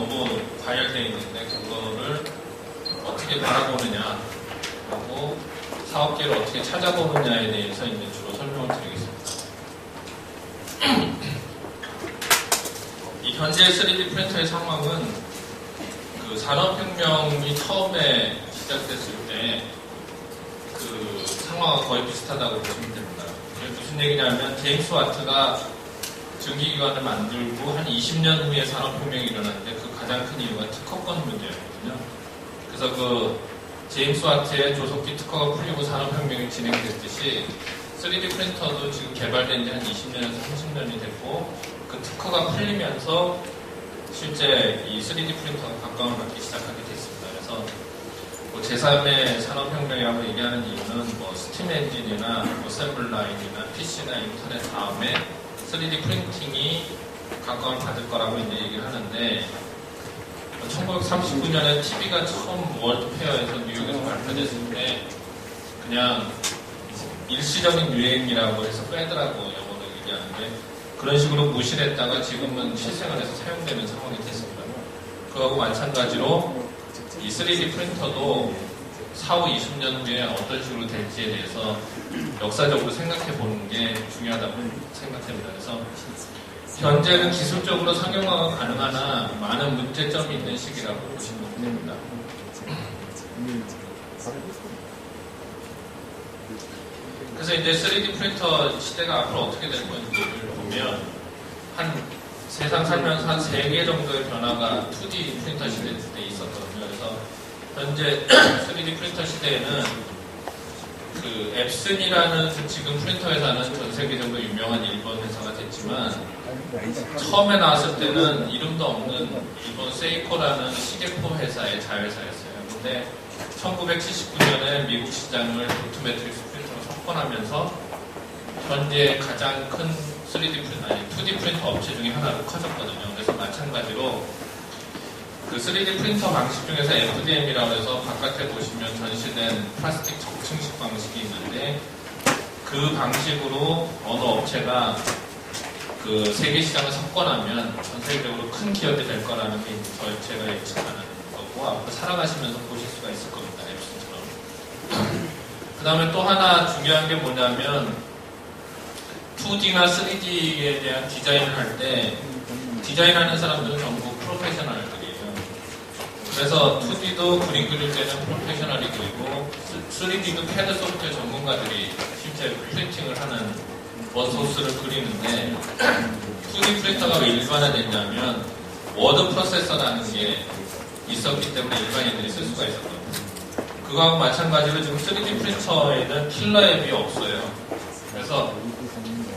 너무 과열되어 있는데 그거를 어떻게 바라보느냐 하고 사업계를 어떻게 찾아보느냐에 대해서 이제 주로 설명을 드리겠습니다. 이 현재 3D 프린터의 상황은 그 산업혁명이 처음에 시작됐을 때 그 상황과 거의 비슷하다고 보시면 됩니다. 무슨 얘기냐면 제임스 와트가 증기기관을 만들고 한 20년 후에 산업혁명이 일어났는데 그 가장 큰 이유가 특허권 문제였거든요. 그래서 그 제임스 와트의 조속기 특허가 풀리고 산업혁명이 진행됐듯이 3D 프린터도 지금 개발된 지 한 20년에서 30년이 됐고 그 특허가 풀리면서 실제 이 3D 프린터가 각광을 받기 시작하게 됐습니다. 그래서 뭐 제3의 산업혁명이라고 얘기하는 이유는 뭐 스팀 엔진이나 어셈블 라인이나 PC나 인터넷 다음에 3D 프린팅이 각광을 받을 거라고 이제 얘기를 하는데 1939년에 TV가 처음 월드페어에서 뉴욕에서 발표됐을 때 그냥 일시적인 유행이라고 해서 빼더라고 영어로 얘기하는데 그런 식으로 무시를 했다가 지금은 실생활에서 사용되는 상황이 됐습니다. 그거하고 마찬가지로 이 3D 프린터도 4, 20년 후에 어떤 식으로 될지에 대해서 역사적으로 생각해 보는 게 중요하다고 생각합니다. 그래서 현재는 기술적으로 상용화가 가능하나 많은 문제점이 있는 시기라고 보시면 됩니다. 그래서 이제 3D 프린터 시대가 앞으로 어떻게 될 건지를 보면 세상 살면서 한 3개 정도의 변화가 2D 프린터 시대 때 있었거든요. 그래서 현재 3D 프린터 시대에는 그 앱슨이라는 지금 프린터 회사는 전 세계적으로 유명한 일본 회사가 됐지만 처음에 나왔을 때는 이름도 없는 일본 세이코라는 시계포 회사의 자회사였어요. 근데 1979년에 미국 시장을 포토매트릭스 프린터로 석권하면서 현재 가장 큰 2D 프린터 업체 중에 하나로 커졌거든요. 그래서 마찬가지로 그 3D 프린터 방식 중에서 FDM이라고 해서 바깥에 보시면 전시된 플라스틱 적층식 방식이 있는데 그 방식으로 어느 업체가 그 세계 시장을 석권하면 전 세계적으로 큰 기업이 될 거라는 게 저희가 예측하는 거고 앞으로 살아가시면서 보실 수가 있을 겁니다. 앱슨처럼. 그 다음에 또 하나 중요한 게 뭐냐면 2D나 3D에 대한 디자인을 할 때 디자인하는 사람들은 전부 프로페셔널들이에요. 그래서 2D도 그림 그릴 때는 프로페셔널이 그리고 3D도 패드 소프트웨어 전문가들이 실제 프린팅을 하는 원소스를 그리는데 2D 프린터가 왜 일반화됐냐면 워드 프로세서라는 게 있었기 때문에 일반인들이 쓸 수가 있었거든요. 그거하고 마찬가지로 지금 3D 프린터에는 킬러 앱이 없어요. 그래서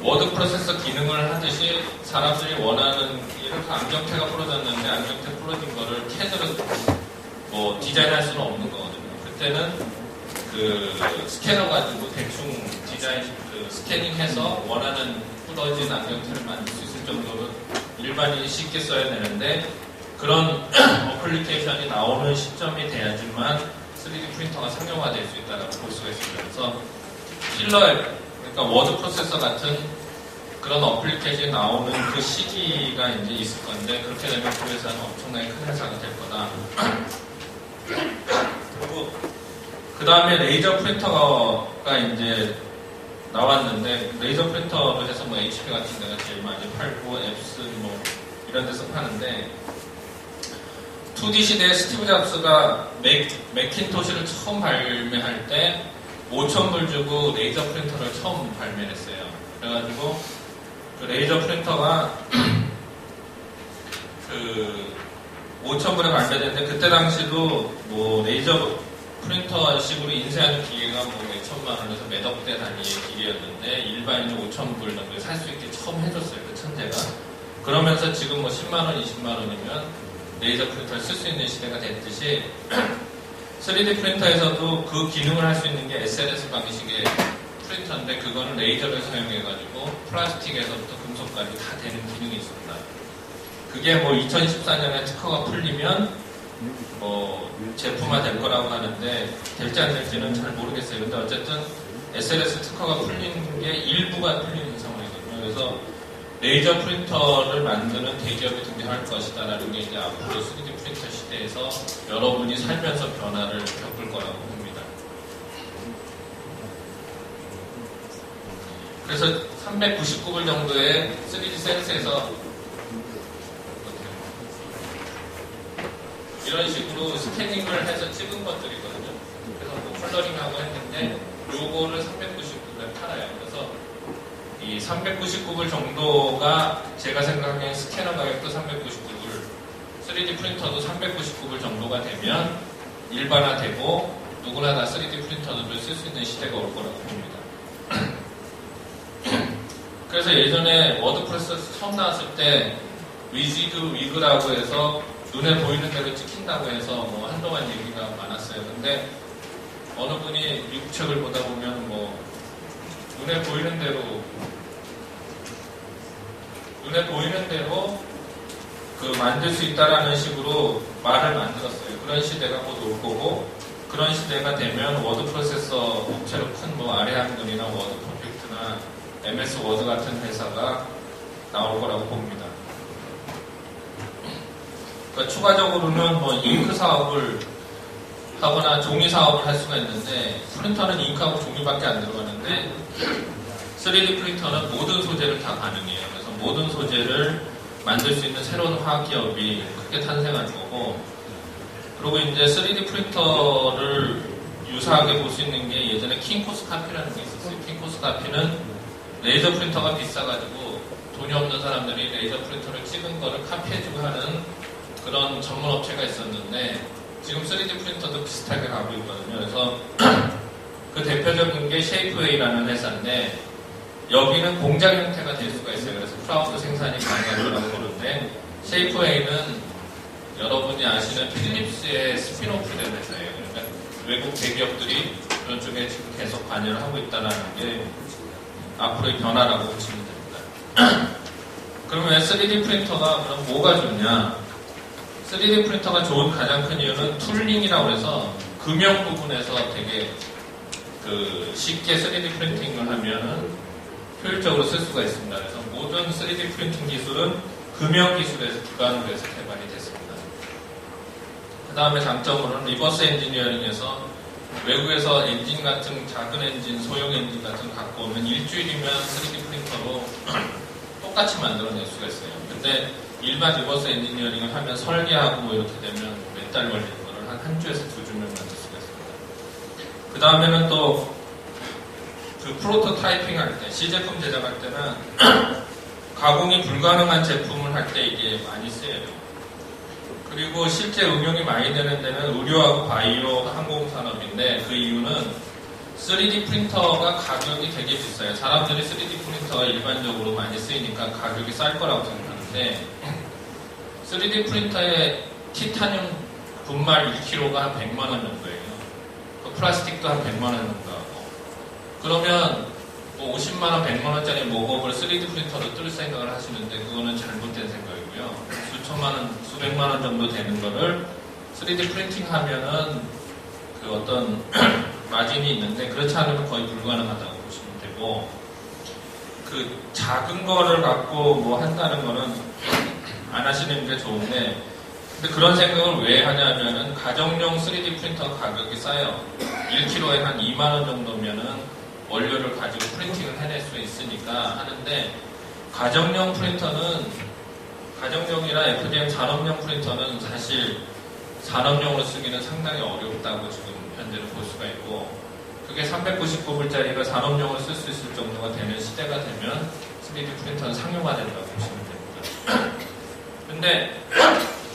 워드 프로세서 기능을 하듯이 사람들이 원하는 이렇게 안경테가 부러졌는데 안경테 부러진 거를 캐드로 뭐 디자인할 수는 없는 거거든요. 그때는 그 스캐너 가지고 대충 디자인 스캐닝해서 원하는 부러진 안경테를 만들 수 있을 정도로 일반인이 쉽게 써야 되는데 그런 어플리케이션이 나오는 시점이 돼야지만 3D 프린터가 상용화될 수 있다고 볼 수가 있습니다. 그래서 킬러 앱 그러니까 워드 프로세서 같은 그런 어플리케이션이 나오는 그 시기가 이제 있을 건데 그렇게 되면 그 회사는 엄청나게 큰 회사가 될 거다. 그리고 그 다음에 레이저 프린터가 이제 나왔는데 레이저 프린터로 해서 뭐 HP 같은 데가 제일 많이 팔고 앱슨 뭐 이런 데서 파는데 2D 시대에 스티브 잡스가 맥킨토시를 처음 발매할 때 5,000불 주고 레이저 프린터를 처음 발매했어요. 그래가지고 그 레이저 프린터가 그 5,000불에 발매됐는데 그때 당시도 뭐 레이저 프린터식으로 인쇄하는 기계가 뭐 몇천만 원에서 몇억 대 단위의 기계였는데 일반인이 5,000불 정도에 살 수 있게 처음 해줬어요. 그 천재가. 그러면서 지금 뭐 10만 원, 20만 원이면 레이저 프린터를 쓸 수 있는 시대가 됐듯이 3D 프린터에서도 그 기능을 할 수 있는 게 SLS 방식의 프린터인데 그거는 레이저를 사용해가지고 플라스틱에서부터 금속까지 다 되는 기능이 있습니다. 그게 뭐 2014년에 특허가 풀리면 뭐 제품화 될 거라고 하는데 될지 안 될지는 잘 모르겠어요. 근데 어쨌든 SLS 특허가 풀린 게 일부가 풀리는 상황이거든요. 그래서 레이저 프린터를 만드는 대기업이 등장할 것이다라는 게 이제 앞으로 3D 프린터 시대에서 여러분이 살면서 변화를 겪을 거라고 봅니다. 그래서 399불 정도의 3D 센스에서 이런 식으로 스캐닝을 해서 찍은 것들이거든요. 그래서 뭐 컬러링하고 했는데 요거를 399불에 팔아요. 그래서 이 399불 정도가 제가 생각하기엔 스캐너 가격도 399불, 3D 프린터도 399불 정도가 되면 일반화되고 누구나 다 3D 프린터를 쓸 수 있는 시대가 올 거라고 봅니다. 그래서 예전에 워드프레스 처음 나왔을 때 위그라고 해서 눈에 보이는 대로 찍힌다고 해서 뭐 한동안 얘기가 많았어요. 근데 어느 분이 미국 책을 보다 보면 뭐 눈에 보이는 대로 그 만들 수 있다라는 식으로 말을 만들었어요. 그런 시대가 곧 올 거고, 그런 시대가 되면 워드 프로세서 업체로 큰 뭐 아레한글이나 워드 퍼펙트나 MS 워드 같은 회사가 나올 거라고 봅니다. 그러니까 추가적으로는 뭐 잉크 사업을 하거나 종이 사업을 할 수가 있는데, 프린터는 잉크하고 종이밖에 안 들어가는데 3D 프린터는 모든 소재를 다 가능해요. 그래서 모든 소재를 만들 수 있는 새로운 화학 기업이 크게 탄생할 거고, 그리고 이제 3D 프린터를 유사하게 볼 수 있는 게 예전에 킹코스카피라는 게 있었어요. 킹코스카피는 레이저 프린터가 비싸가지고 돈이 없는 사람들이 레이저 프린터를 찍은 거를 카피해주고 하는 그런 전문 업체가 있었는데, 지금 3D 프린터도 비슷하게 가고 있거든요. 그래서 그 대표적인 게 쉐이프웨이라는 회사인데, 여기는 공장 형태가 될 수가 있어요. 그래서 크라우드 생산이 가능한 거라고 보는데, 쉐이프웨이는 여러분이 아시는 필립스의 스피노프 된 회사예요. 그러니까 외국 대기업들이 그런 쪽에 지금 계속 관여를 하고 있다는 게 앞으로의 변화라고 보시면 됩니다. 그러면 3D 프린터가 그럼 뭐가 좋냐? 3D 프린터가 좋은 가장 큰 이유는 툴링이라고 해서 금형 부분에서 되게 쉽게 3D 프린팅을 하면 효율적으로 쓸 수가 있습니다. 그래서 모든 3D 프린팅 기술은 금형 기술에서 기반으로 해서 개발이 됐습니다. 그 다음에 장점으로는 리버스 엔지니어링에서 외국에서 엔진 같은 작은 엔진, 소형 엔진 같은 거 갖고 오면 일주일이면 3D 프린터로 똑같이 만들어낼 수가 있어요. 근데 일반 리버스 엔지니어링을 하면 설계하고 이렇게 되면 몇 달 걸리는 거를 한 주에서 2주면 만들 수가 있습니다. 그 다음에는 또 그 프로토타이핑 할 때, 시제품 제작할 때는 가공이 불가능한 제품을 할 때 이게 많이 쓰여요. 그리고 실제 응용이 많이 되는 데는 의료하고 바이오 항공산업인데, 그 이유는 3D 프린터가 가격이 되게 비싸요. 사람들이 3D 프린터가 일반적으로 많이 쓰이니까 가격이 쌀 거라고 생각하는데, 3D 프린터의 티타늄 분말 1kg가 한 100만 원 정도예요. 플라스틱도 한 100만 원 정도 하고. 그러면 뭐 50만 원, 100만 원짜리 목업을 3D 프린터로 뜰 생각을 하시는데, 그거는 잘못된 생각이고요. 수천만 원, 수백만 원 정도 되는 거를 3D 프린팅 하면은 그 어떤 마진이 있는데, 그렇지 않으면 거의 불가능하다고 보시면 되고, 그 작은 거를 갖고 뭐 한다는 거는 안 하시는 게 좋은데, 근데 그런 생각을 왜 하냐면은 가정용 3D 프린터 가격이 싸요. 1kg에 한 2만 원 정도면은 원료를 가지고 프린팅을 해낼 수 있으니까 하는데, 가정용 프린터는, 가정용이나 FDM 산업용 프린터는 사실 산업용으로 쓰기는 상당히 어렵다고 지금 현재로 볼 수가 있고, 그게 399불짜리가 산업용으로 쓸 수 있을 정도가 되는 시대가 되면 3D 프린터는 상용화된다고 보시면 됩니다. 근데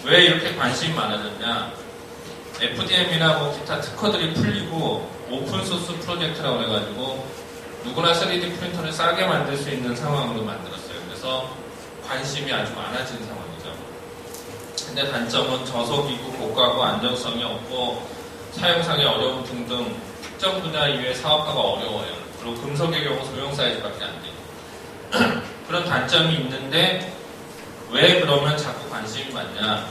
왜 이렇게 관심이 많아졌냐? FDM이나 뭐 기타 특허들이 풀리고 오픈소스 프로젝트라고 해가지고 누구나 3D 프린터를 싸게 만들 수 있는 상황으로 만들었어요. 그래서 관심이 아주 많아진 상황이죠. 근데 단점은 저소기구, 고가고 안정성이 없고 사용상의 어려움 등등 특정 분야 이외에 사업화가 어려워요. 그리고 금속의 경우 소형 사이즈밖에 안 돼요. 그런 단점이 있는데 왜 그러면 자꾸 관심이 많냐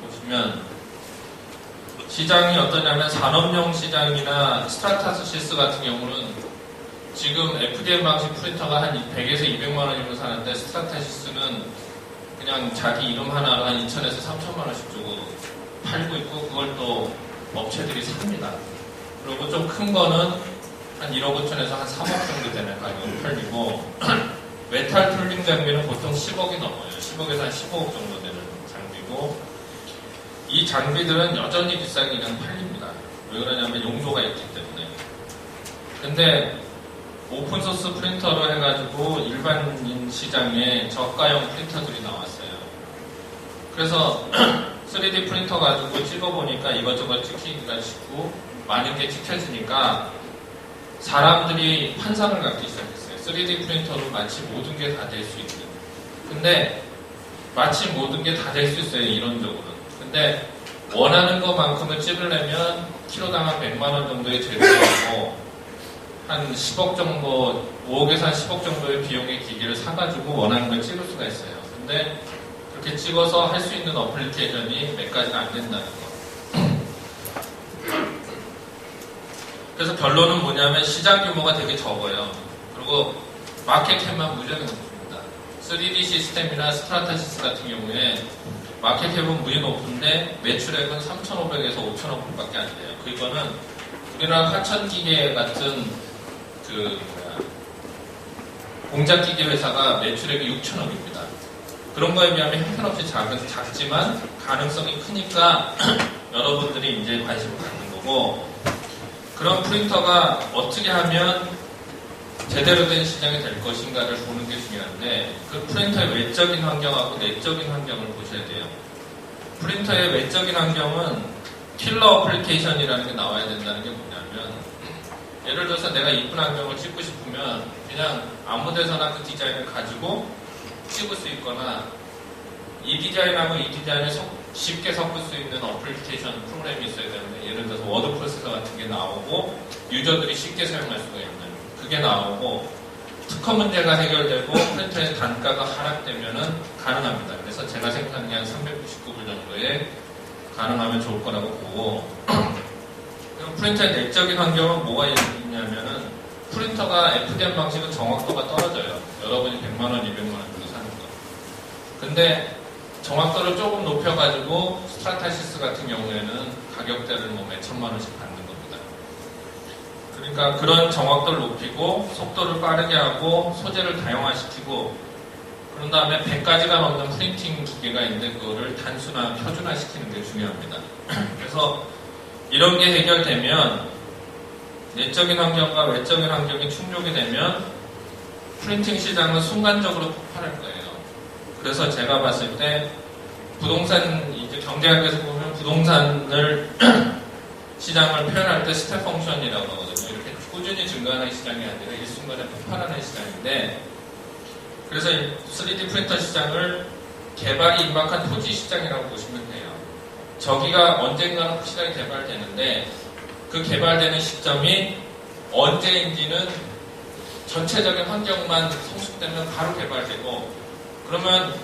보시면, 시장이 어떠냐면 산업용 시장이나 스트라타시스 같은 경우는 지금 FDM 방식 프린터가 한 100에서 200만 원이면 사는데 스트라타시스는 그냥 자기 이름 하나로 한 2천에서 3천만 원씩 주고 팔고 있고 그걸 또 업체들이 삽니다. 그리고 좀 큰 거는 한 1억 5천에서 한 3억 정도 되는 가격으로 팔리고 메탈 툴링 장비는 보통 10억이 넘어요. 10억에서 한 15억 정도 되는 장비고 이 장비들은 여전히 비싸게 그냥 팔립니다. 왜 그러냐면 용도가 있기 때문에. 근데 오픈소스 프린터로 해가지고 일반인 시장에 저가형 프린터들이 나왔어요. 그래서 3D 프린터 가지고 찍어보니까 이것저것 찍히기가 쉽고 많은 게 찍혀지니까 사람들이 환상을 갖기 시작했어요. 3D 프린터로 마치 모든 게 다 될 수 있는. 근데 마치 모든 게 다 될 수 있어요. 이론적으로는. 근데 원하는 것만큼을 찍으려면 키로당 한 100만 원 정도의 재료하고 한 10억 정도, 5억에서 한 10억 정도의 비용의 기기를 사가지고 원하는 걸 찍을 수가 있어요. 근데 그렇게 찍어서 할 수 있는 어플리케이션이 몇 가지가 안 된다는 거. 그래서 결론은 뭐냐면 시장 규모가 되게 적어요. 그리고 마켓캡만 무지하게 높습니다. 3D 시스템이나 스트라타시스 같은 경우에 마켓캡은 무지 높은데 매출액은 3,500에서 5,000억 불밖에 안 돼요. 그거는 우리나라 화천기계 같은 공작기계 회사가 매출액이 6,000억입니다. 그런 거에 비하면 형편없이 작지만 가능성이 크니까 여러분들이 이제 관심을 갖는 거고 그런 프린터가 어떻게 하면 제대로 된 시장이 될 것인가를 보는 게 중요한데 그 프린터의 외적인 환경하고 내적인 환경을 보셔야 돼요. 프린터의 외적인 환경은 킬러 어플리케이션이라는 게 나와야 된다는 게 뭐냐면 예를 들어서 내가 이쁜 안경을 찍고 싶으면 그냥 아무 데서나 그 디자인을 가지고 찍을 수 있거나 이 디자인하고 이 디자인을 쉽게 섞을 수 있는 어플리케이션 프로그램이 있어야 되는데 예를 들어서 워드 프로세서 같은 게 나오고 유저들이 쉽게 사용할 수가 있는 그게 나오고 특허 문제가 해결되고 프린터의 단가가 하락되면은 가능합니다. 그래서 제가 생각하는 게 한 399불 정도에 가능하면 좋을 거라고 보고 그럼 프린터의 내적인 환경은 뭐가 있냐면은 프린터가 FDM 방식은 정확도가 떨어져요. 여러분이 100만 원, 200만 원 주고 사는 거. 근데 정확도를 조금 높여가지고 스트라타시스 같은 경우에는 가격대를 뭐 몇천만 원씩 받는 겁니다. 그러니까 그런 정확도를 높이고 속도를 빠르게 하고 소재를 다양화시키고 그런 다음에 100가지가 넘는 프린팅 기계가 있는데 그거를 단순화, 표준화시키는 게 중요합니다. 그래서 이런 게 해결되면 내적인 환경과 외적인 환경이 충족이 되면 프린팅 시장은 순간적으로 폭발할 거예요. 그래서 제가 봤을 때 부동산 이제 경제학에서 보면 부동산을 시장을 표현할 때 스텝 펑션이라고 하거든요. 이렇게 꾸준히 증가하는 시장이 아니라 일순간에 폭발하는 시장인데 그래서 3D 프린터 시장을 개발이 임박한 토지 시장이라고 보시면 돼요. 저기가 언젠가는 확실하게 개발되는데 그 개발되는 시점이 언제인지는 전체적인 환경만 성숙되면 바로 개발되고 그러면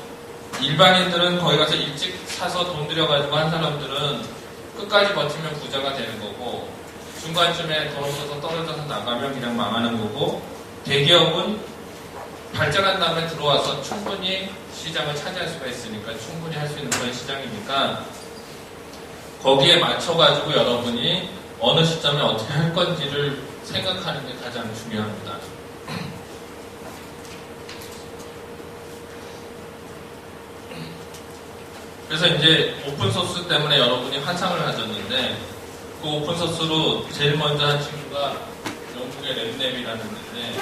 일반인들은 거기 가서 일찍 사서 돈 들여가지고 한 사람들은 끝까지 버티면 부자가 되는 거고 중간쯤에 돈 없어서 떨어져서 나가면 그냥 망하는 거고 대기업은 발전한 다음에 들어와서 충분히 시장을 차지할 수가 있으니까 충분히 할 수 있는 그런 시장이니까 거기에 맞춰가지고 여러분이 어느 시점에 어떻게 할 건지를 생각하는 게 가장 중요합니다. 그래서 이제 오픈소스 때문에 여러분이 환상을 가졌는데 그 오픈소스로 제일 먼저 한 친구가 영국의 랩랩이라는 데인데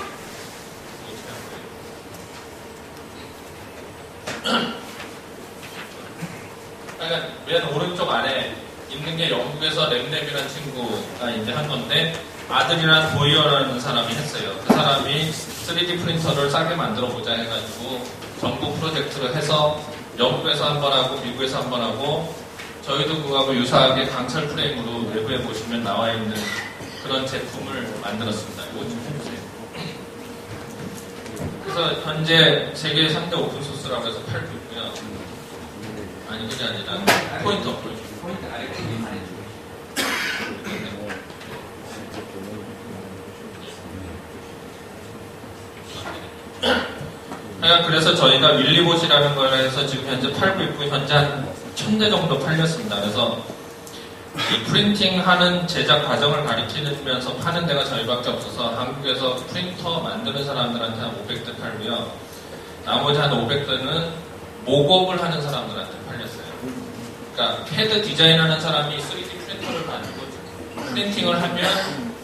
그러니까 맨 오른쪽 아래 있는 게 영국에서 랩랩이라는 친구가 이제 한 건데 아들이란 보이어라는 사람이 했어요. 그 사람이 3D 프린터를 싸게 만들어 보자 해가지고 정부 프로젝트를 해서 영국에서 한 번 하고 미국에서 한 번 하고 저희도 그거하고 유사하게 강철 프레임으로 외부에 보시면 나와 있는 그런 제품을 만들었습니다. 이거 좀 해보세요. 그래서 현재 세계 3대 오픈소스라고 해서 팔고 있고요. 아니 그게 아니라 포인트 어플. 포인트 아래 클릭 안 해주고. 그러니까 그래서 저희가 밀리봇이라는 걸 해서 지금 현재 팔고 있고 현재 한 1000대 정도 팔렸습니다. 그래서 이 프린팅하는 제작 과정을 가리키면서 파는 데가 저희밖에 없어서 한국에서 프린터 만드는 사람들한테 한 500대 팔고요. 나머지 한 500대는 목업을 하는 사람들한테 팔렸어요. 그러니까 패드 디자인하는 사람이 3D 프린터를 가지고 프린팅을 하면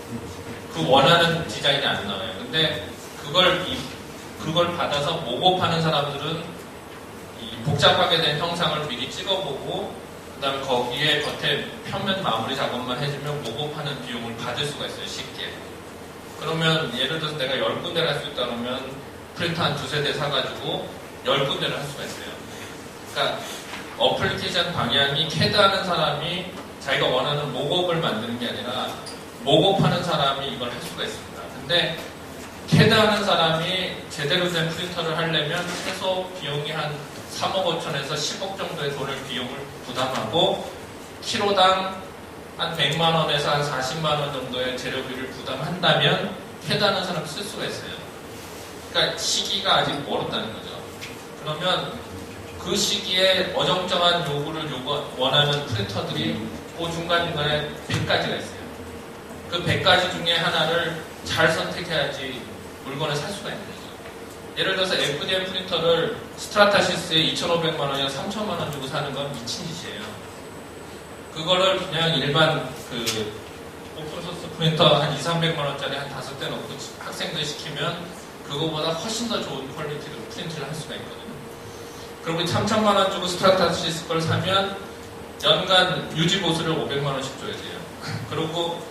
그 원하는 디자인이 안 나와요. 근데 그걸 받아서 목업하는 사람들은 이 복잡하게 된 형상을 미리 찍어보고 그 다음에 거기에 겉에 표면 마무리 작업만 해주면 목업하는 비용을 받을 수가 있어요. 쉽게. 그러면 예를 들어서 내가 10군데를 할 수 있다 그러면 프린터 한 2-3대 사가지고 10군데를 할 수가 있어요. 그러니까 어플리케이션 방향이 CAD 하는 사람이 자기가 원하는 목업을 만드는 게 아니라 목업하는 사람이 이걸 할 수가 있습니다. 근데 CAD 하는 사람이 제대로 된 프린터를 하려면 최소 비용이 한 3억 5천에서 10억 정도의 비용을 부담하고 키로당 한 100만 원에서 한 40만 원 정도의 재료비를 부담한다면 CAD 하는 사람이 쓸 수가 있어요. 그러니까 시기가 아직 멀었다는 거죠. 그러면 그 시기에 어정쩡한 요구를 원하는 프린터들이 그 중간중간에 100가지가 있어요. 그 100가지 중에 하나를 잘 선택해야지 물건을 살 수가 있는 거죠. 예를 들어서 FDM 프린터를 스트라타시스에 2,500만 원이나 3,000만 원 주고 사는 건 미친 짓이에요. 그거를 그냥 일반 오픈소스 프린터 한 2,300만 원짜리 한 5대 놓고 학생들 시키면 그거보다 훨씬 더 좋은 퀄리티로 프린트를 할 수가 있거든요. 그리고 3,000만 원 주고 스트라타시스 걸 사면 연간 유지 보수를 500만 원씩 줘야 돼요. 그리고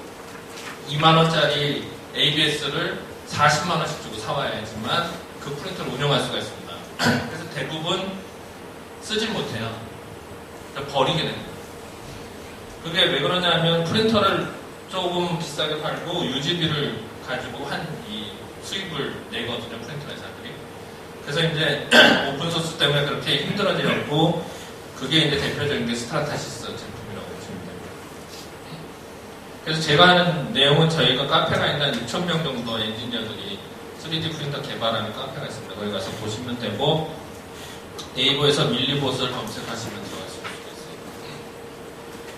2만 원짜리 ABS를 40만 원씩 주고 사와야지만 그 프린터를 운영할 수가 있습니다. 그래서 대부분 쓰질 못해요. 버리게 됩니다. 그게 왜 그러냐면 프린터를 조금 비싸게 팔고 유지비를 가지고 이 수입을 내거든요. 프린터 회사들이. 그래서 이제 오픈소스 때문에 그렇게 힘들어지었고 그게 이제 대표적인 게 스트라타시스 제품이라고 보시면 됩니다. 그래서 제가 하는 내용은 저희가 카페가 있는 한 6,000명 정도 엔지니어들이 3D 프린터 개발하는 카페가 있습니다. 거기 가서 보시면 되고 네이버에서 밀리봇을 검색하시면 들어갈 수 있어요.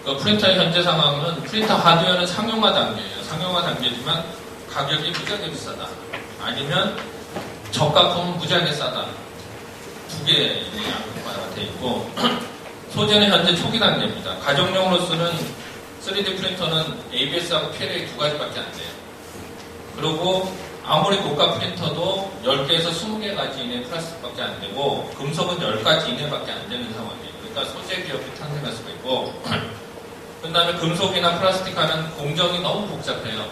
그 프린터의 현재 상황은 프린터 하드웨어는 상용화 단계예요. 상용화 단계지만 가격이 무지하게 비싸다. 아니면 저가품은 무지하게 싸다. 두 개의 양극화가 되어 있고 소재는 현재 초기 단계입니다. 가정용으로 쓰는 3D 프린터는 ABS하고 PLA 2가지밖에 안 돼요. 그리고 아무리 고가 프린터도 10개에서 20개까지 이내 플라스틱밖에 안 되고 금속은 10가지 이내밖에 안 되는 상황이에요. 그러니까 소재 기업이 탄생할 수가 있고 그 다음에 금속이나 플라스틱 하는 공정이 너무 복잡해요.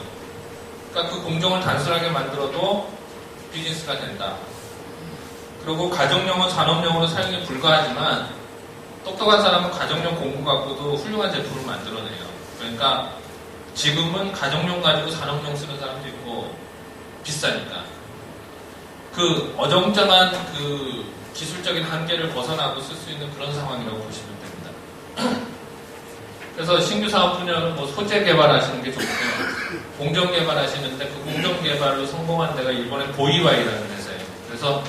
그러니까 그 공정을 단순하게 만들어도 비즈니스가 된다. 그리고 가정용은 산업용으로 사용이 불가하지만 똑똑한 사람은 가정용 공구 갖고도 훌륭한 제품을 만들어내요. 그러니까 지금은 가정용 가지고 산업용 쓰는 사람도 있고 비싸니까 그 어정쩡한 그 기술적인 한계를 벗어나고 쓸 수 있는 그런 상황이라고 보시면 됩니다. 그래서 신규 사업 분야는 뭐 소재 개발하시는 게 좋고요. 공정 개발하시는데 그 공정 개발로 성공한 데가 일본의 보이와이라는 회사예요. 그래서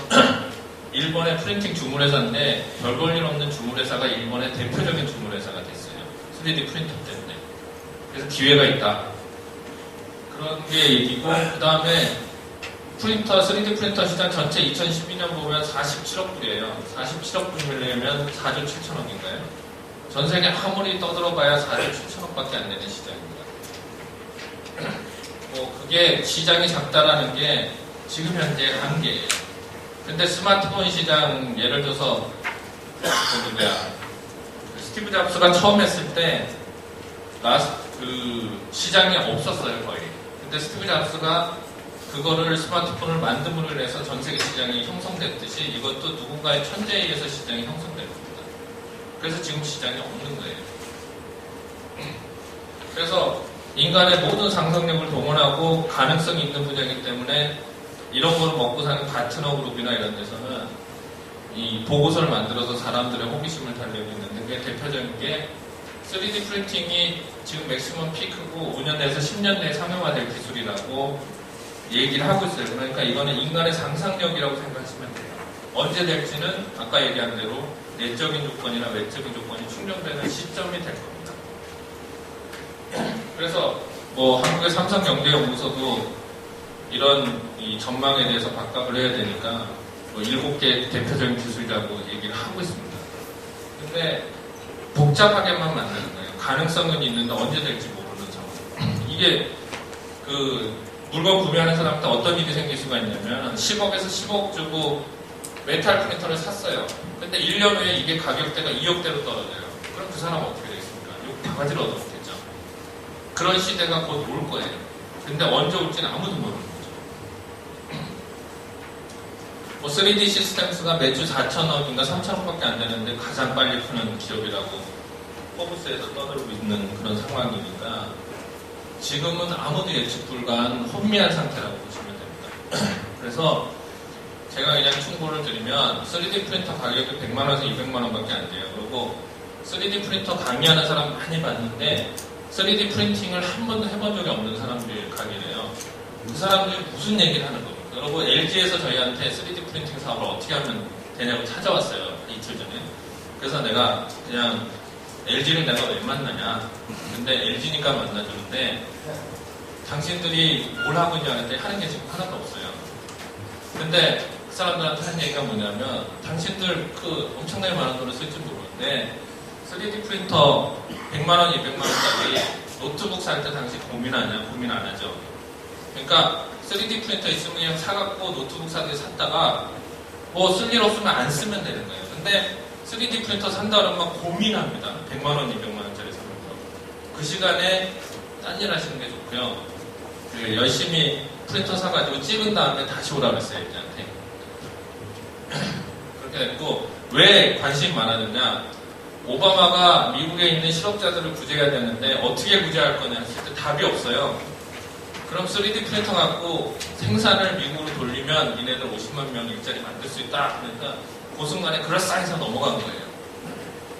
일본의 프린팅 주물회사인데 별 볼 일 없는 주물회사가 일본의 대표적인 주물회사가 됐어요. 3D 프린터 때문에. 그래서 기회가 있다. 그런 게 얘기고 그 다음에 프린터, 3D 프린터 시장 전체 2012년 보면 47억 불이에요. 47억 불이면 4조 7천억인가요? 전 세계 아무리 떠들어봐야 4조 7천억밖에 안 되는 시장입니다. 그게 시장이 작다라는 게 지금 현재 한계예요. 근데 스마트폰 시장 예를 들어서 스티브 잡스가 처음 했을 때 시장이 없었어요 거의. 근데 스티브 잡스가 그거를 스마트폰을 만듦으로 해서 전 세계 시장이 형성됐듯이 이것도 누군가의 천재에 의해서 시장이 형성된 겁니다. 그래서 지금 시장이 없는 거예요. 그래서 인간의 모든 상상력을 동원하고 가능성이 있는 분야이기 때문에 이런 걸 먹고 사는 파트너 그룹이나 이런 데서는 이 보고서를 만들어서 사람들의 호기심을 달래고 있는데 그게 대표적인 게 3D 프린팅이 지금 맥시멈 피크고 5년 내에서 10년 내에 상용화될 기술이라고 얘기를 하고 있어요. 그러니까 이거는 인간의 상상력이라고 생각하시면 돼요. 언제 될지는 아까 얘기한 대로 내적인 조건이나 외적인 조건이 충족되는 시점이 될 겁니다. 그래서 뭐 한국의 삼성경제연구소도 이런 이 전망에 대해서 박박을 해야 되니까 뭐 7개 대표적인 기술이라고 얘기를 하고 있습니다. 근데 복잡하게만 만드는 거예요. 가능성은 있는데 언제 될지 모르는 상황. 이게 그 물건 구매하는 사람한테 어떤 일이 생길 수가 있냐면 10억에서 15억 주고 메탈 프린터를 샀어요. 근데 1년 후에 이게 가격대가 2억대로 떨어져요. 그럼 그 사람은 어떻게 되겠습니까? 욕 바가지를 얻어먹겠죠. 그런 시대가 곧 올 거예요. 근데 언제 올지는 아무도 모르는 거죠. 뭐 3D 시스템스가 매주 4천억인가 3천억밖에 안 되는데 가장 빨리 푸는 기업이라고 포브스에서 떠들고 있는 그런 상황이니까 지금은 아무도 예측 불가한 혼미한 상태라고 보시면 됩니다. 그래서 제가 그냥 충고를 드리면 3D 프린터 가격이 100만원에서 200만원밖에 안 돼요. 그리고 3D 프린터 강의하는 사람 많이 봤는데 3D 프린팅을 한 번도 해본 적이 없는 사람들이 강의래요. 그 사람들이 무슨 얘기를 하는 겁니까? 여러분 LG에서 저희한테 3D 프린팅 사업을 어떻게 하면 되냐고 찾아왔어요. 이틀 전에. 그래서 내가 그냥 LG를 내가 왜 만나냐. 근데 LG니까 만나주는데 당신들이 뭘 하고 있냐 하는데 하는 게 지금 하나도 없어요. 근데 그 사람들한테 한 얘기가 뭐냐면 당신들 그 엄청나게 많은 돈을 쓸 줄 모르는데 3D 프린터 100만원, 200만원짜리 노트북 살 때 당신 고민하냐? 고민 안 하죠. 그러니까 3D 프린터 있으면 그냥 사갖고 노트북 사게 샀다가 뭐 쓸 일 없으면 안 쓰면 되는 거예요. 근데 3D 프린터 산다 그러면 고민합니다. 100만원, 200만원짜리 사면서. 그 시간에 딴 일 하시는 게 좋고요. 열심히 프린터 사가지고 찍은 다음에 다시 오라 그랬어요, 애들한테. 그렇게 됐고, 왜 관심이 많았느냐? 오바마가 미국에 있는 실업자들을 구제해야 되는데 어떻게 구제할 거냐 했을 때 답이 없어요. 그럼 3D 프린터 갖고 생산을 미국으로 돌리면 이네들 50만 명 일자리 만들 수 있다. 그러니까 그 순간에 그럴싸해서 넘어간 거예요.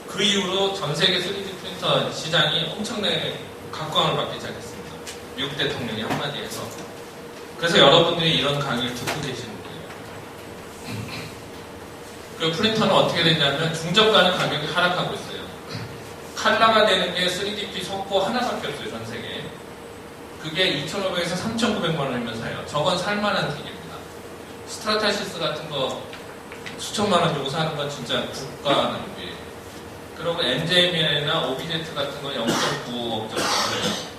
그 이후로 전 세계 3D 프린터 시장이 엄청나게 각광을 받기 시작했습니다. 미국 대통령이 한마디 해서. 그래서 여러분들이 이런 강의를 듣고 계시는 거예요. 그 프린터는 어떻게 됐냐면 중저가는 가격이 하락하고 있어요. 칼라가 되는 게 3DP 속고 하나밖에 없어요, 전 세계에. 그게 2,500에서 3,900만 원이면 사요. 저건 살만한 기계입니다. 스트라타시스 같은 거 수천만 원 주고 사는 건 진짜 국가 낭비예요. 그리고 NJM이나 OBZ 같은 건 0.95억 정도 해요.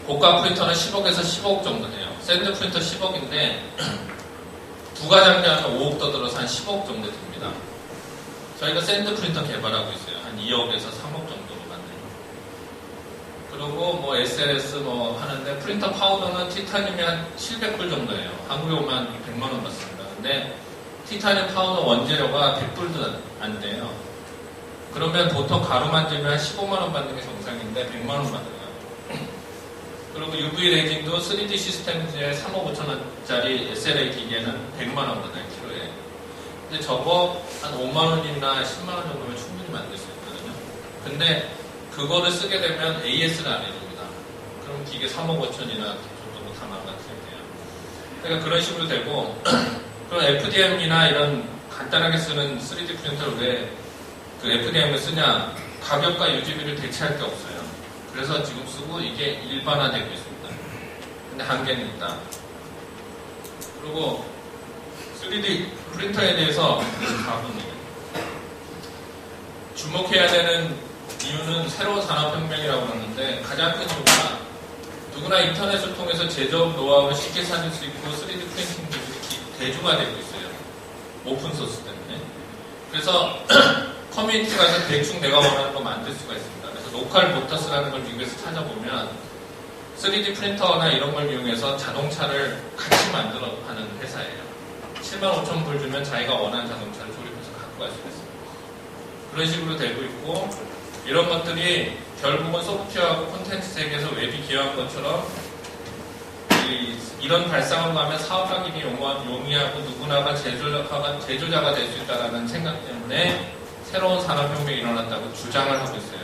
고가 프린터는 10억에서 15억 정도 해요. 샌드 프린터 10억인데 부가 장비하면 5억 더 들어서 한 15억 정도 됩니다. 저희가 샌드 프린터 개발하고 있어요. 한 2억에서 3억 정도로 만들고. 그리고 뭐 SLS 뭐 하는데 프린터 파우더는 티타늄이 한 700불 정도예요. 한국에 오면 100만 원 받습니다. 근데 티타늄 파우더 원재료가 100불도 안 돼요. 그러면 보통 가루 만들면 한 15만 원 받는 게 정상인데 100만 원 받아요. 그리고 UV 레진도 3D 시스템즈에 3억 5천 원짜리 SLA 기계는 100만 원 받아요, 키로에. 근데 저거 한 5만 원이나 10만 원 정도면 충분히 만들 수 있거든요. 근데 그거를 쓰게 되면 AS를 안 해줍니다. 그럼 기계 3억 5천이나 정도 다 망가뜨려요. 그러니까 그런 식으로 되고, 그럼 FDM이나 이런 간단하게 쓰는 3D 프린터를 왜 그 FDM을 쓰냐? 가격과 유지비를 대체할 게 없어요. 그래서 지금 쓰고 이게 일반화되고 있습니다. 근데 한계는 있다. 그리고 3D 프린터에 대해서 주목해야 되는 이유는 새로운 산업혁명이라고 하는데 가장 큰 이유가 누구나 인터넷을 통해서 제조업 노하우를 쉽게 찾을 수 있고 3D 프린팅 기술이 대중화되고 있어요. 오픈소스 때문에. 그래서 커뮤니티 가서 대충 내가 원하는 거 만들 수가 있습니다. 그래서 로컬 모터스라는 걸 미국에서 찾아보면 3D 프린터나 이런 걸 이용해서 자동차를 같이 만들어 하는 회사예요. 7만 5천 불 주면 자기가 원하는 자동차를 조립해서 갖고 갈 수 있습니다. 그런 식으로 되고 있고 이런 것들이 결국은 소프트웨어하고 콘텐츠 세계에서 웹이 기여한 것처럼 이런 발상으로 가면 사업하기 용이하고 누구나가 제조자가 될 수 있다는 생각 때문에 새로운 산업혁명이 일어났다고 주장을 하고 있어요.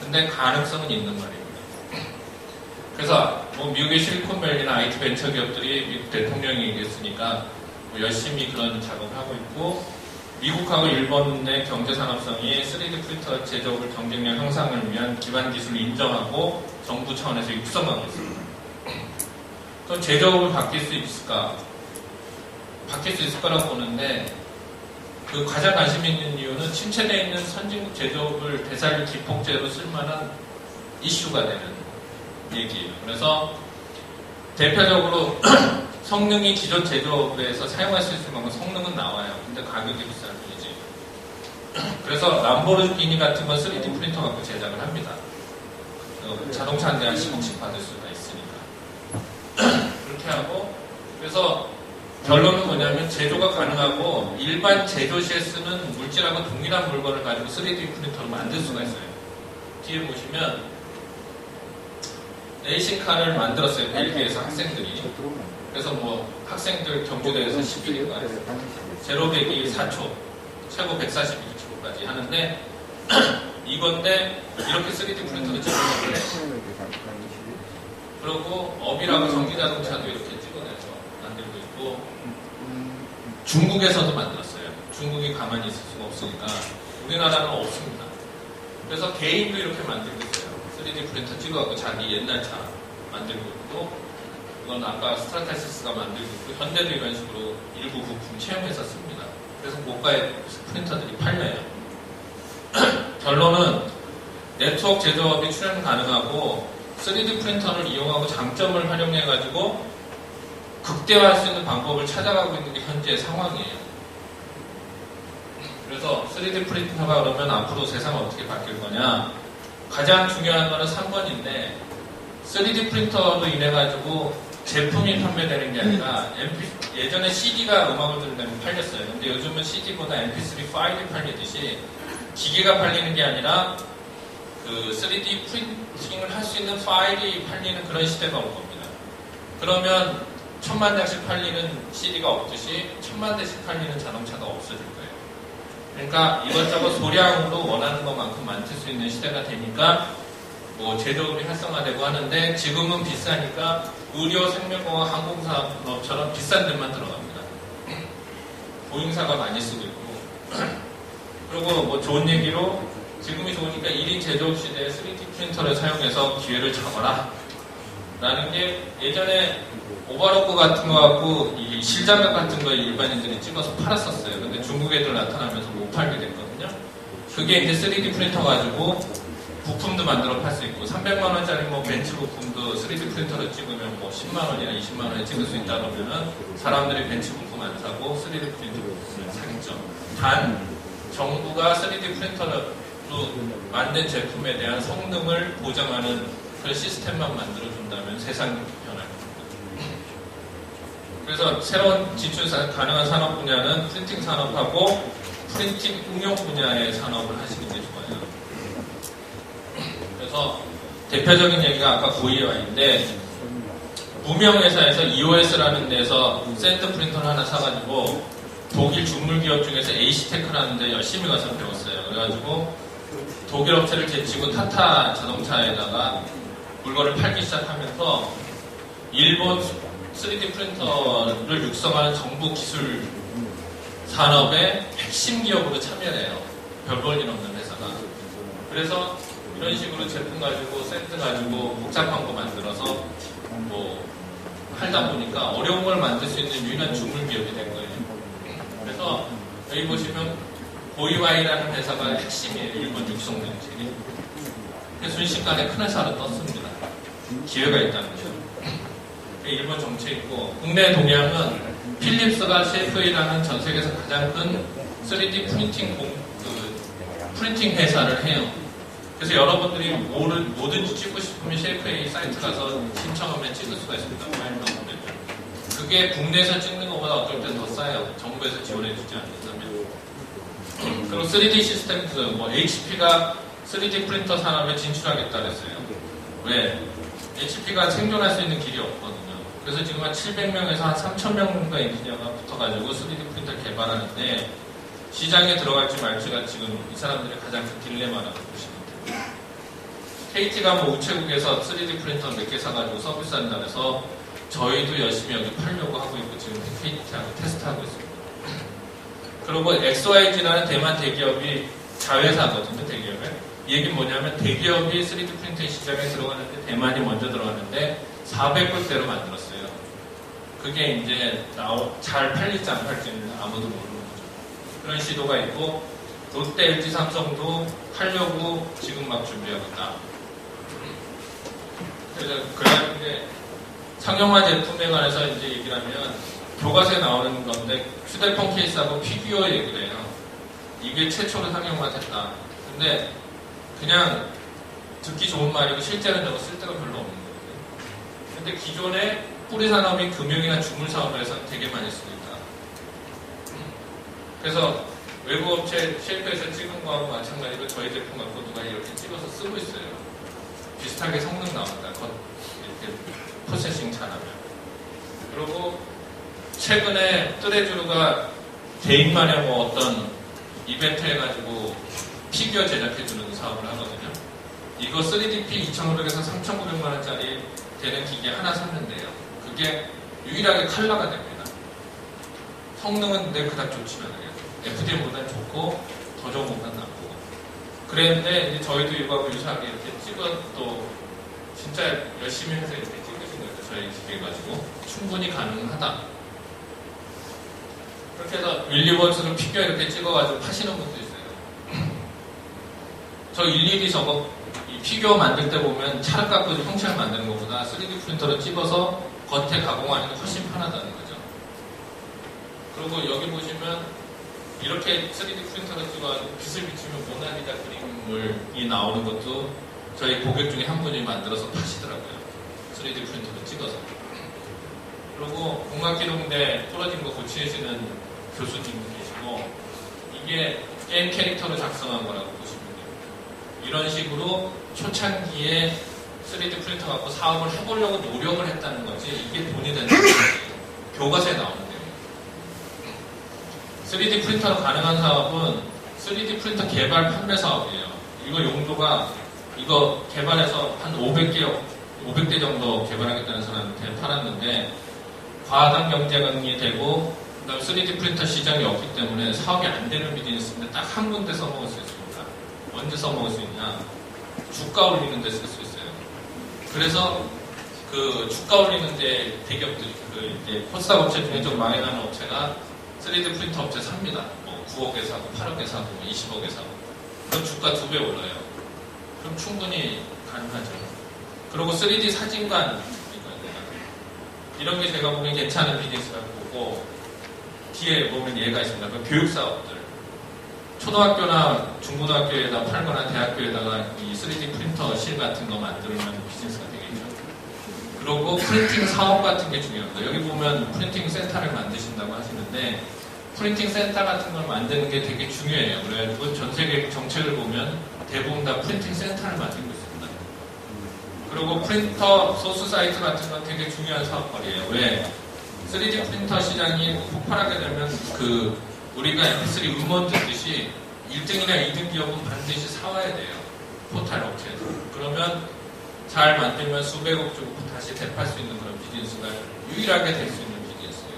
근데 가능성은 있는 말입니다. 그래서 뭐 미국의 실리콘밸리나 IT 벤처 기업들이 미국 대통령이 얘기했으니까 뭐 열심히 그런 작업을 하고 있고, 미국하고 일본의 경제산업성이 3D 프린터 제조업을 경쟁력 향상을 위한 기반 기술을 인정하고 정부 차원에서 육성하고 있습니다. 그럼 제조업을 바뀔 수 있을까? 바뀔 수 있을 거라고 보는데, 그 가장 관심 있는 이유는 침체되어 있는 선진국 제조업을 되살릴 기폭제로 쓸만한 이슈가 되는 얘기예요. 그래서 대표적으로 성능이 기존 제조업에서 사용할 수 있을 만큼 성능은 나와요. 근데 가격이 비쌀 뿐이지. 그래서 람보르기니 같은 건 3D 프린터 갖고 제작을 합니다. 자동차 한 대 한 10억씩 받을 수가 있으니까. 그렇게 하고, 그래서 결론은 뭐냐면 제조가 가능하고 일반 제조시에 쓰는 물질하고 동일한 물건을 가지고 3D 프린터로 만들 수가 있어요. 뒤에 보시면 레이싱카를 만들었어요. 벨기에에서 학생들이. 그래서 뭐 학생들 경주대회에서 11위가 제로 100이 4초, 최고 142초까지 하는데 이건데 이렇게 3D 프린터로 찍어내고, 그리고 업이라고 전기자동차도 이렇게 찍어내서 만들고 있고, 중국에서도 만들었어요. 중국이 가만히 있을 수가 없으니까 우리나라는 없습니다. 그래서 개인도 이렇게 만들고 있어요. 3D 프린터 찍어갖고 자기 옛날 차 만들고 있고, 이건 아까 스트라타시스가 만들고 있고, 현대도 이런 식으로 일부 부품 채용해서 씁니다. 그래서 고가의 프린터들이 팔려요. 결론은 네트워크 제조업이 출현 가능하고 3D 프린터를 이용하고 장점을 활용해가지고 극대화할 수 있는 방법을 찾아가고 있는 게 현재의 상황이에요. 그래서 3D 프린터가 그러면 앞으로 세상은 어떻게 바뀔 거냐? 가장 중요한 거는 3번인데 3D 프린터로 인해가지고 제품이 판매되는 게 아니라 예전에 CD가 음악을 들으려면 팔렸어요. 근데 요즘은 CD보다 MP3 파일이 팔리듯이 기계가 팔리는 게 아니라 그 3D 프린팅을 할 수 있는 파일이 팔리는 그런 시대가 올 겁니다. 그러면 1000만 장씩 팔리는 CD가 없듯이 1000만 대씩 팔리는 자동차가 없어질 거예요. 그러니까 이것저것 소량으로 원하는 것만큼 만들 수 있는 시대가 되니까 뭐 제조업이 활성화되고 하는데, 지금은 비싸니까 의료, 생명공학, 항공산업처럼 비싼 데만 들어갑니다. 보잉사가 많이 쓰고 있고, 그리고 뭐 좋은 얘기로 지금이 좋으니까 1인 제조업 시대에 3D 프린터를 사용해서 기회를 잡아라 라는 게, 예전에 오버로크 같은 거 갖고 이 실장갑 같은 거 일반인들이 찍어서 팔았었어요. 근데 중국 애들 나타나면서 못 팔게 됐거든요. 그게 이제 3D 프린터 가지고 부품도 만들어 팔 수 있고, 300만 원짜리 뭐 벤츠 부품도 3D 프린터로 찍으면 뭐 10만 원이나 20만 원에 찍을 수 있다 그러면은 사람들이 벤츠 부품 안 사고 3D 프린터 부품을 사겠죠. 단 정부가 3D 프린터로 만든 제품에 대한 성능을 보장하는 그런 시스템만 만들어준다면 세상이 변할 겁니다. 그래서 새로운 진출 가능한 산업 분야는 프린팅 산업하고 프린팅 응용 분야의 산업을 하시는 게 좋아요. 그래서 대표적인 얘기가 아까 고이와인데, 무명회사에서 EOS라는 데서 샌드 프린터를 하나 사가지고 독일 중물 기업 중에서 AC테크라는 데 열심히 가서 배웠어요. 그래가지고 독일 업체를 제치고 타타 자동차에다가 물건을 팔기 시작하면서 일본 3D 프린터를 육성하는 정부 기술 산업의 핵심 기업으로 참여해요. 별 볼 일 없는 회사가. 그래서 이런 식으로 제품 가지고 샌드 가지고 복잡한 거 만들어서 뭐 팔다 보니까 어려운 걸 만들 수 있는 유일한 주물 기업이 된 거예요. 그래서 여기 보시면 고이와이라는 회사가 핵심이에요. 일본 육성 정책이. 순식간에 큰 회사로 떴습니다. 기회가 있다는 거죠. 일본 정책이고, 국내 동향은 필립스가 CFA라는 전 세계에서 가장 큰 3D 프린팅 회사를 해요. 그래서 여러분들이 뭐든지 찍고 싶으면 CFA 사이트 가서 신청하면 찍을 수가 있습니다. 파일 넣으면. 그게 국내에서 찍는 것보다 어떨 땐 더 싸요. 정부에서 지원해주지 않는다면. 그리고 3D 시스템즈, 뭐 HP가 3D 프린터 산업에 진출하겠다 그랬어요. 왜? HP가 생존할 수 있는 길이 없거든요. 그래서 지금 한 700명에서 한 3000명 정도 엔지니어가 붙어가지고 3D 프린터 개발하는데, 시장에 들어갈지 말지가 지금 이 사람들의 가장 큰 딜레마라고 보시면 돼요. KT가 뭐 우체국에서 3D 프린터 몇 개 사가지고 서비스한다 그래서 저희도 열심히 여기 팔려고 하고 있고 지금 테스트하고 있습니다. 그리고 XYZ라는 대만 대기업이 자회사거든요, 대기업에. 이 얘기는 뭐냐면 대기업이 3D 프린터 시장에 들어가는데 대만이 먼저 들어가는데 400불대로 만들었어요. 그게 이제 잘 팔릴지 안 팔지는 아무도 모르는 거죠. 그런 시도가 있고 롯데, LG, 삼성도 하려고 지금 막 준비하고 있다. 그래서 그런데 상용화 제품에 관해서 이제 얘기를 하면 교과서에 나오는 건데 휴대폰 케이스하고 피규어 얘기를 해요. 이게 최초로 상용화됐다. 근데 그냥 듣기 좋은 말이고 실제는 저거 쓸 데가 별로 없는 거거든요. 근데 기존에 뿌리 산업인 금융이나 주물 사업에서는 되게 많이 쓰고 있다. 그래서 외국 업체 쉘프에서 찍은 거하고 마찬가지로 저희 제품 갖고 누가 이렇게 찍어서 쓰고 있어요. 비슷하게 성능 나온다. 이렇게 프로세싱 잘하면. 그리고 최근에 뜨레쥬르가 개인만의 뭐 어떤 이벤트 해가지고 피규어 제작해주는 사업을 하거든요. 이거 3DP 2,500에서 3,900만원짜리 되는 기계 하나 샀면 돼요. 그게 유일하게 컬러가 됩니다. 성능은 근데 그닥 좋지는 않아요. FDM보다는 좋고 더 좋은 것보다는 나쁘고. 그랬는데 이제 저희도 이거하고 유사하게 이렇게 또 진짜 열심히 해서 이렇게 찍으신 거예요. 저희 기계 가지고 충분히 가능하다. 그렇게 해서 윌리버스로 피규어 이렇게 찍어가지고 파시는 분도 있어요. 저 일일이 저거 이 피규어 만들 때 보면 찰 깎고 형체를 만드는 것보다 3D 프린터로 찍어서 겉에 가공하는 게 훨씬 편하다는 거죠. 그리고 여기 보시면 이렇게 3D 프린터로 찍어가지고 빛을 비추면 모나리자 그림이 나오는 것도 저희 고객 중에 한 분이 만들어서 파시더라고요. 3D 프린터로 찍어서. 그리고 공학기동대 떨어진 거 고치시는 교수님도 계시고 이게 게임 캐릭터로 작성한 거라고 보시면 돼요. 이런 식으로 초창기에 3D 프린터 갖고 사업을 해보려고 노력을 했다는 거지 이게 돈이 된다는 거예요. 교과서에 나오는데요. 3D 프린터로 가능한 사업은 3D 프린터 개발 판매 사업이에요. 이거 용도가 이거 개발해서 한 500대 정도 개발하겠다는 사람한테 팔았는데 과당 경쟁이 되고 그다음 3D 프린터 시장이 없기 때문에 사업이 안 되는 비즈니스인데 딱 한 군데 써먹을 수 있습니다. 언제 써먹을 수 있냐? 주가 올리는 데 쓸 수 있어요. 그래서 그 주가 올리는 데 대기업들이 이제 코스닥 업체 중에 좀 망해가는 업체가 3D 프린터 업체 삽니다. 뭐 9억에 사고 8억에 사고 20억에 사고 그럼 주가 2배 올라요. 그럼 충분히 가능하죠. 그리고 3D 사진관 이런 게 제가 보기엔 괜찮은 비즈니스라고 보고 뒤에 보면 예가 있습니다. 그 교육사업들 초등학교나 중고등학교에다 팔거나 대학교에다가 이 3D 프린터실 같은 거 만들면 비즈니스가 되겠죠. 그리고 프린팅 사업 같은 게 중요합니다. 여기 보면 프린팅 센터를 만드신다고 하시는데 프린팅 센터 같은 걸 만드는 게 되게 중요해요. 그래가지고 전 세계 정책을 보면 대부분 다 프린팅 센터를 만들고 있습니다. 그리고 프린터 소스 사이트 같은 건 되게 중요한 사업거리예요. 왜? 3D 프린터 시장이 폭발하게 되면 우리가 MP3 음원 듣듯이 1등이나 2등 기업은 반드시 사와야 돼요. 포탈 업체에서. 그러면 잘 만들면 수백억 주고 다시 대팔 수 있는 그런 비즈니스가 유일하게 될 수 있는 비즈니스예요.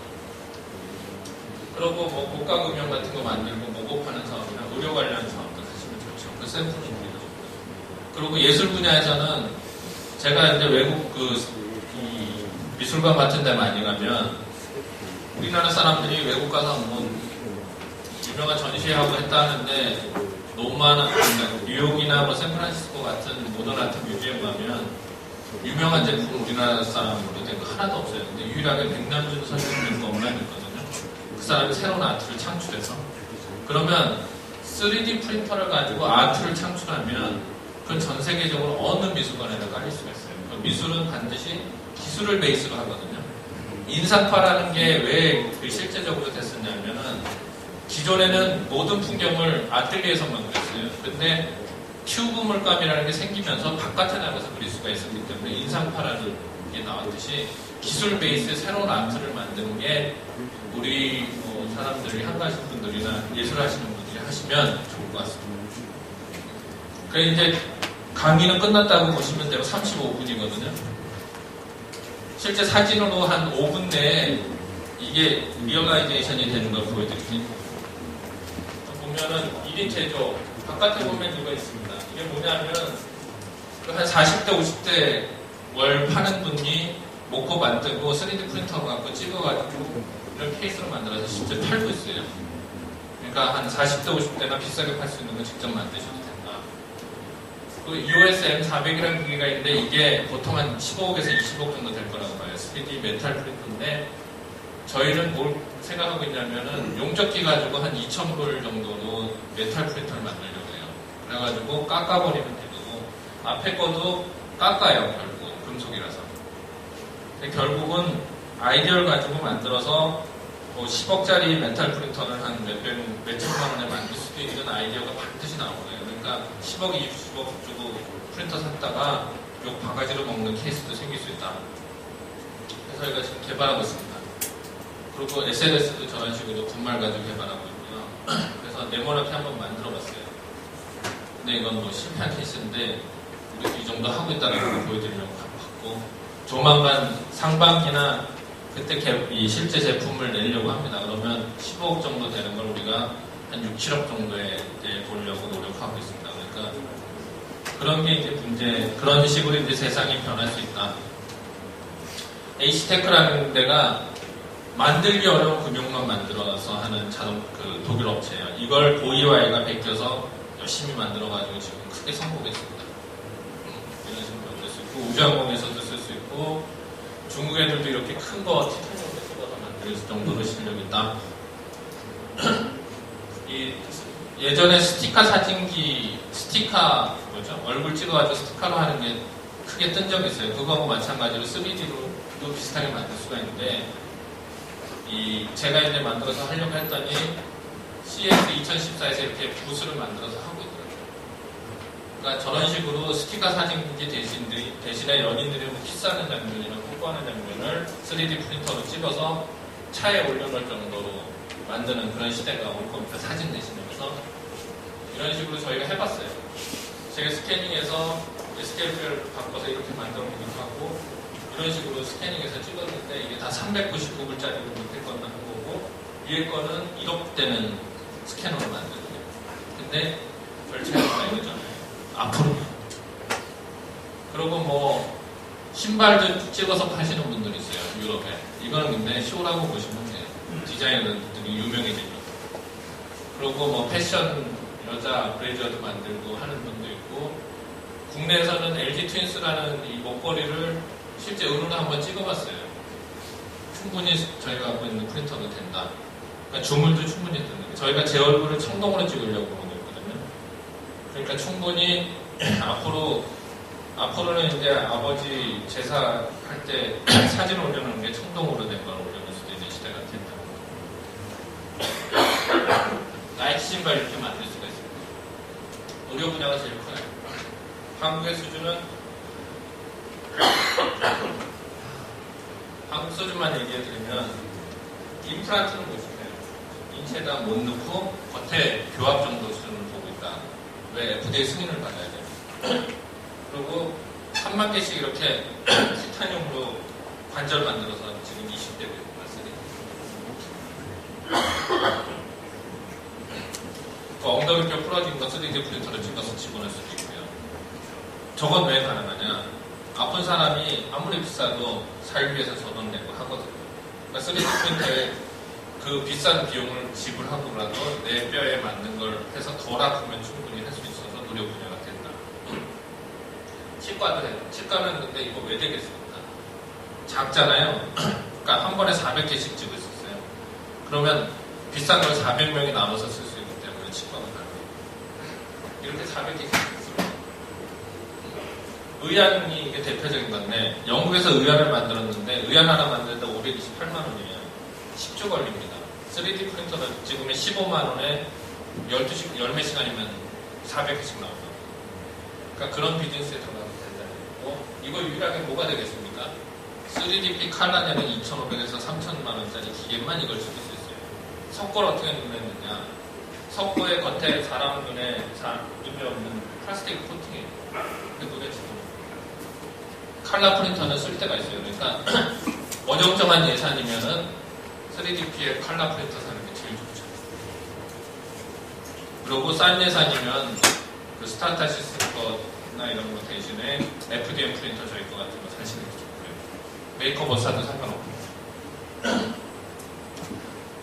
그리고 뭐 고가 금융 같은 거 만들고 모집하는 사업이나 의료 관련 사업도 하시면 좋죠. 그 샘플은 우리가 좋고요. 그리고 예술 분야에서는 제가 이제 외국 이 미술관 같은 데 많이 가면 우리나라 사람들이 외국 가서 뭐 유명한 전시회하고 했다는데 너무 많은 뉴욕이나 뭐 샌프란시스코 같은 모던 아트 뮤지엄 가면 유명한 제품 우리나라 사람으로 된 거 하나도 없어요. 근데 유일하게 백남준 선생님 것만 있거든요. 그 사람이 새로운 아트를 창출해서 그러면 3D 프린터를 가지고 아트를 창출하면 그건 전 세계적으로 어느 미술관에나 깔릴 수가 있어요. 미술은 반드시 기술을 베이스로 하거든요. 인상파라는 게 왜 실제적으로 됐었냐면은 기존에는 모든 풍경을 아틀리에서만 그렸어요. 근데 큐브 물감이라는 게 생기면서 바깥에 나가서 그릴 수가 있었기 때문에 인상파라는 게 나왔듯이 기술 베이스의 새로운 아트를 만드는 게 우리 사람들이 한가하신 분들이나 예술하시는 분들이 하시면 좋을 것 같습니다. 그래서 이제 강의는 끝났다고 보시면 돼요. 35분이거든요. 실제 사진으로 한 5분 내에 이게 리얼라이제이션이 되는 걸 보여드릴게요. 보면은 1인 제조, 바깥에 보면 이거 있습니다. 이게 뭐냐면 한 40대, 50대 월 파는 분이 모코 만들고 3D 프린터 갖고 찍어가지고 이런 케이스로 만들어서 실제 팔고 있어요. 그러니까 한 40대, 50대가 비싸게 팔 수 있는 거 직접 만드셔도 된다. 그 EOS M400이라는 기계가 있는데 이게 보통 한 15억에서 20억 정도 될 거라고 봐요. 3D 메탈 프린터인데 저희는 뭘 생각하고 있냐면은 용접기 가지고 한 2,000불 정도로 메탈 프린터를 만들려고 해요. 그래가지고 깎아버리면 되고 앞에 거도 깎아요. 결국 금속이라서. 근데 결국은 아이디어를 가지고 만들어서 뭐 10억짜리 메탈 프린터를 한 몇천만 원에 만들 수도 있는 아이디어가 반드시 나오거든요. 그러니까 10억, 20억 주고 프린터 샀다가 욕 바가지로 먹는 케이스도 생길 수 있다. 그래서 저희가 지금 개발하고 있습니다. 그리고 SLS도 저런 식으로 분말 가지고 개발하고 있고요. 그래서 네모나게 한번 만들어 봤어요. 근데 이건 뭐 실패한 케이스인데 우리도 이 정도 하고 있다는 걸 보여드리려고 봤고 조만간 상반기나 그때 이 실제 제품을 내려고 합니다. 그러면 15억 정도 되는 걸 우리가 한 6, 7억 정도에 보려고 노력하고 있습니다. 그러니까 그런 게 이제 문제, 그런 식으로 이제 세상이 변할 수 있다. H테크라는 데가 만들기 어려운 근육만 만들어서 하는 그 독일 업체예요. 이걸 고이와이가 베껴서 열심히 만들어가지고 지금 크게 성공했습니다. 이런 식으로 만들 수 있고 우주항공에서도 쓸 수 있고 중국 애들도 이렇게 큰 거 티타늄으로 찍어서 만들 정도로 실력이 있다. 예전에 스티커 사진기, 뭐죠? 얼굴 찍어가지고 스티커로 하는 게 크게 뜬 적이 있어요. 그거하고 마찬가지로 3D로도 비슷하게 만들 수가 있는데 제가 이제 만들어서 하려고 했더니 CS 2014에서 이렇게 부스를 만들어서 하고 있더라고요. 그러니까 저런 식으로 스티커 사진기 대신에 연인들이 뭐 키스하는 장면이나 뽀뽀하는 장면을 3D 프린터로 찍어서 차에 올려놓을 정도로 만드는 그런 시대가 올 겁니다. 사진 내시면서 이런 식으로 저희가 해봤어요. 제가 스캐닝해서 스케일을 바꿔서 이렇게 만들어보기도 하고 이런 식으로 스캐닝해서 찍었는데 이게 다 399불짜리로 밑에 거는 한 거고 위에 거는 1억 대는 스캐너로 만들거든요. 근데 별 차이가 이거잖아요. 앞으로. 그리고 뭐 신발도 찍어서 파시는 분들이 있어요. 유럽에. 이거는 근데 쇼라고 보시면 돼요. 디자이너들이 유명해지죠. 그리고 뭐 패션 여자 브레이저도 만들고 하는 분도 있고 국내에서는 LG 트윈스라는 이 목걸이를 실제 은으로 한번 찍어봤어요. 충분히 저희가 갖고 있는 프린터도 된다. 그러니까 주물도 충분히 되는. 저희가 제 얼굴을 청동으로 찍으려고 그러고 있거든요. 그러니까 충분히 앞으로는 이제 아버지 제사 할 때 사진 올려놓는 게 청동으로 된 걸 올려놓을 수도 있는 시대가 된다. 나이키 신발 이렇게 만들 수가 있습니다. 의료 분야가 제일 커요. 한국의 수준은 한국 수준만 얘기해드리면 임플란트는 보시면 인체에다 못 넣고 겉에 교합 정도 수준을 보고 있다. 왜 FDA 승인을 받아야 돼요. 그리고 3만 개씩 이렇게 티타늄으로 관절 만들어서 지금 20대 봤으니 엉덩이 뼈 부러진 거 3D 프린터를 찍어서 집어넣을 수도 있고요. 저건 왜 가능하냐? 아픈 사람이 아무리 비싸도 살기 위해서 저돈 내고 하거든요. 그러니까 3D 프린터에 그 비싼 비용을 지불하고라도 내 뼈에 맞는 걸 해서 덜 아프면 충분히 할 수 있어서 의료 분야가 된다. 치과도 해요. 치과는 근데 이거 왜 되겠습니까? 작잖아요. 그러니까 한 번에 400개씩 찍을 수 있어요. 그러면 비싼 걸 400명이 나눠서 쓸 수 있기 때문에 치과가 가능해요. 이렇게 400개씩 쓰면 의안이 이게 대표적인 건데 영국에서 의안을 만들었는데 의안 하나 만드는데 528만 원이에요. 10주 걸립니다. 3D 프린터를 찍으면 15만 원에 10몇 시간이면 400개씩 나옵니다. 그러니까 그런 비즈니스에 들어가면 된다는 거고 이거 유일하게 뭐가 되겠습니까? 3DP 칼라냐는 2,500에서 3,000만 원짜리 기계만 이걸 찍을 수 있어요. 석고를 어떻게 누르느냐? 석고의 겉에 사람 눈에 없는 플라스틱 코팅이에요. 그 눈에 지금 칼라 프린터는 쓸 때가 있어요. 그러니까 어정쩡한 예산이면은 3DP의 칼라 프린터 사는 게 제일 좋죠. 그리고 싼 예산이면 그 스타타시스 거나 이런 거 대신에 FDM 프린터 저희 거 같은 거 사시는 게 좋고요. 메이커버 사도 상관없고.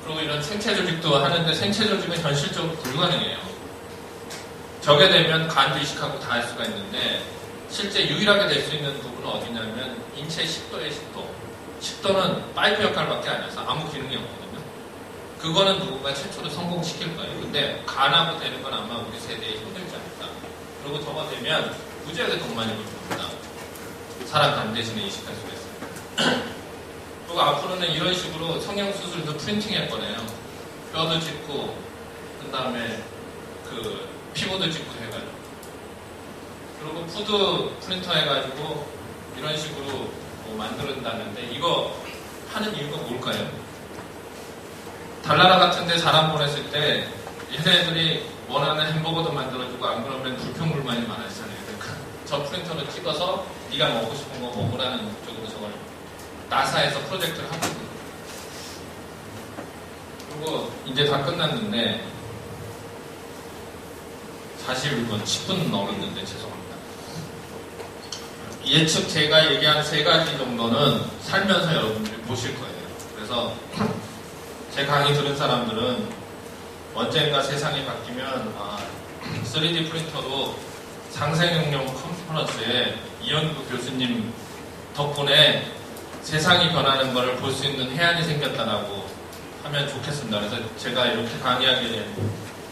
그리고 이런 생체 조직도 하는데 생체 조직은 현실적으로 불가능해요. 저게 되면 간도 이식하고 다 할 수가 있는데 실제 유일하게 될 수 있는 부분은 어디냐면 인체 10도의 10도. 10도는 파이프 역할밖에 안 해서 아무 기능이 없거든요. 그거는 누군가 최초로 성공시킬 거예요. 근데 간하고 되는 건 아마 우리 세대에 힘들지 않을까. 그리고 저거 되면 무지하게 돈 많이 벌습니다. 사람 간 대신에 이식할 수가 있어요. 그리고 앞으로는 이런 식으로 성형수술도 프린팅할 거네요. 뼈도 찍고, 그 다음에 그 피부도 찍고 해가지고. 그리고 푸드 프린터 해가지고 이런 식으로 뭐 만든다는데 이거 하는 이유가 뭘까요? 달나라 같은데 사람 보냈을 때 얘네들이 원하는 햄버거도 만들어주고 안 그러면 불평불만이 많아지잖아요. 그러니까 저 프린터로 찍어서 네가 먹고 싶은 거 먹으라는 목적으로 저걸 나사에서 프로젝트를 하거든요. 그리고 이제 다 끝났는데 사실 이건 10분 넘었는데 죄송합니다. 예측 제가 얘기한 3가지 정도는 살면서 여러분들이 보실 거예요. 그래서 제 강의 들은 사람들은 언젠가 세상이 바뀌면 3D 프린터도 상생용용 컨퍼런스에 이현구 교수님 덕분에 세상이 변하는 것을 볼 수 있는 해안이 생겼다라고 하면 좋겠습니다. 그래서 제가 이렇게 강의하게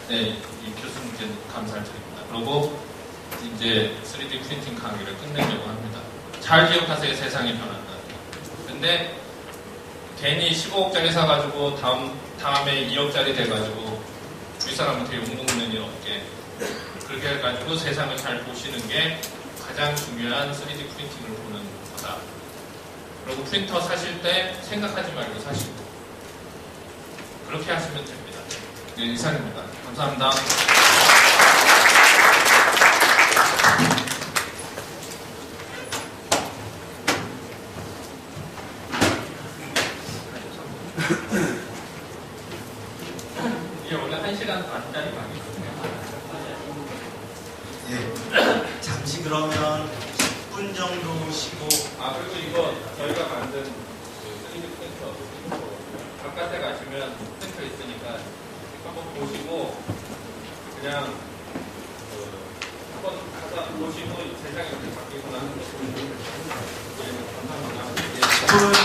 된 이 교수님께 감사를 드립니다. 그리고 이제 3D 프린팅 강의를 끝내려고 합니다. 잘 기억하세요. 세상이 변한다. 근데 괜히 15억짜리 사가지고 다음에 2억짜리 돼가지고 윗사람한테 욕먹는 일 없게 그렇게 해가지고 세상을 잘 보시는 게 가장 중요한 3D 프린팅을 보는 거다. 그리고 프린터 사실 때 생각하지 말고 사시고 그렇게 하시면 됩니다. 네, 이상입니다. 감사합니다. 이게 원래 1시간 반짜리 강의거든요. 예. 잠시 그러면 10분 정도 쉬고. 그리고 이거 저희가 만든 그 3D 프린터 바깥에 가시면 프린터 있으니까 한번 보시고 그냥 한번 가서 보시고 세상이 이렇게 바뀌구나 하는 거 보시면 감사합니다. 10분